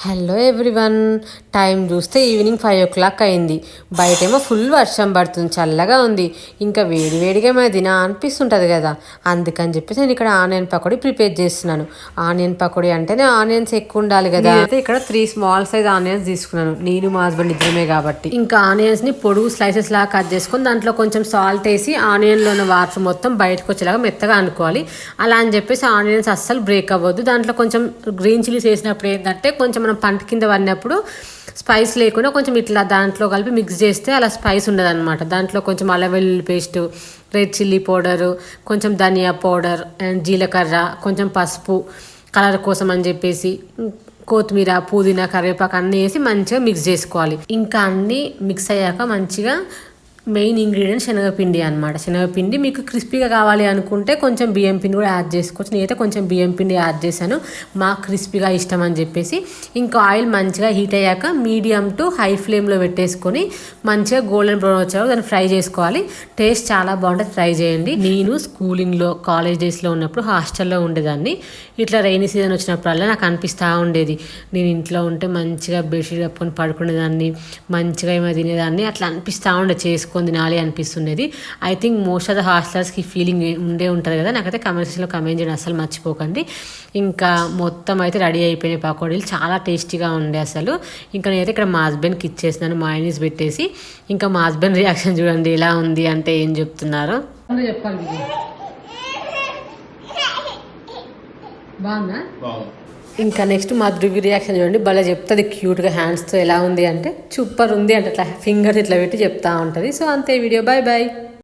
Hello everyone, time చూస్తే evening 5 o'clock అయింది. బయటేమో full వర్షం పడుతుంది, చల్లగా ఉంది. ఇంకా వేడివేడిగా ఏమైనా తినా అనిపిస్తుంటుంది కదా. అందుకని చెప్పేసి నేను ఇక్కడ ఆనియన్ పకోడీ ప్రిపేర్ చేస్తున్నాను. ఆనియన్ పకోడీ అంటేనే ఆనియన్స్ ఎక్కువ ఉండాలి కదా. అయితే ఇక్కడ 3 స్మాల్ సైజ్ ఆనియన్స్ తీసుకున్నాను, నేను మా హస్బెండ్ ఇద్దరమే కాబట్టి. ఇంకా ఆనియన్స్ని పొడుగు స్లైసెస్ లాగా కట్ చేసుకొని దాంట్లో కొంచెం సాల్ట్ వేసి ఆనియన్లో ఉన్న వాటర్ మొత్తం బయటకు వచ్చేలాగా మెత్తగా అనుకోవాలి. అలా అని చెప్పేసి ఆనియన్స్ అస్సలు బ్రేక్ అవ్వద్దు. దాంట్లో కొంచెం గ్రీన్ చిల్లీస్ వేసినప్పుడు ఏంటంటే కొంచెం మనం పంట కింద పడినప్పుడు స్పైస్ లేకుండా కొంచెం ఇట్లా దాంట్లో కలిపి మిక్స్ చేస్తే అలా స్పైస్ ఉండదు అనమాట. దాంట్లో కొంచెం అల్లం వెల్లుల్లి పేస్టు, రెడ్ చిల్లీ పౌడరు, కొంచెం ధనియా పౌడర్ అండ్ జీలకర్ర, కొంచెం పసుపు కలర్ కోసం అని చెప్పేసి, కొత్తిమీర, పుదీనా, కరివేపాకు అన్నీ వేసి మంచిగా మిక్స్ చేసుకోవాలి. ఇంకా అన్నీ మిక్స్ అయ్యాక మంచిగా మెయిన్ ఇంగ్రీడియంట్ శనగపిండి అనమాట. శనగపిండి మీకు క్రిస్పీగా కావాలి అనుకుంటే కొంచెం బియ్యం పిండి కూడా యాడ్ చేసుకోవచ్చు. నేనైతే కొంచెం బియ్యం పిండి యాడ్ చేశాను, మాకు క్రిస్పీగా ఇష్టం అని చెప్పేసి. ఇంకా ఆయిల్ మంచిగా హీట్ అయ్యాక మీడియం టు హై ఫ్లేమ్లో పెట్టేసుకొని మంచిగా గోల్డెన్ బ్రౌన్ వచ్చాక దాన్ని ఫ్రై చేసుకోవాలి. టేస్ట్ చాలా బాగుంటుంది, ట్రై చేయండి. నేను స్కూలింగ్లో కాలేజ్ డేస్లో ఉన్నప్పుడు హాస్టల్లో ఉండేదాన్ని. ఇట్లా రైనీ సీజన్ వచ్చినప్పుడల్లా నాకు అనిపిస్తూ ఉండేది, నేను ఇంట్లో ఉంటే మంచిగా బెడ్షీట్ కప్పుకొని పడుకునేదాన్ని, మంచిగా ఏమో తినేదాన్ని, అట్లా అనిపిస్తూ ఉండే చేసుకొని తినాలి అనిపిస్తుండేది. I think most of the హాస్టలర్స్కి ఫీలింగ్ ఉండే ఉంటుంది కదా. నాకైతే కమెంట్ సెక్షన్లో కమెంట్ చేయడం అసలు మర్చిపోకండి. ఇంకా మొత్తం అయితే రెడీ అయిపోయినాయి పకోడీలు, చాలా టేస్టీగా ఉండే అసలు. ఇంకా నేనైతే ఇక్కడ మా హస్బెండ్కి ఇచ్చేసినాను మయోనీస్ పెట్టేసి. ఇంకా మా హస్బెండ్ రియాక్షన్ చూడండి ఎలా ఉంది అంటే ఏం చెప్తున్నారు చెప్పాలి. బాగుందా? ఇంకా నెక్స్ట్ మా ధృవి రియాక్షన్ చూడండి, భలే చెప్తుంది క్యూట్గా హ్యాండ్స్తో ఎలా ఉంది అంటే సూపర్ ఉంది అంటే అట్లా ఫింగర్స్ ఇట్లా పెట్టి చెప్తా ఉంటుంది. సో అంతే వీడియో, బాయ్ బాయ్.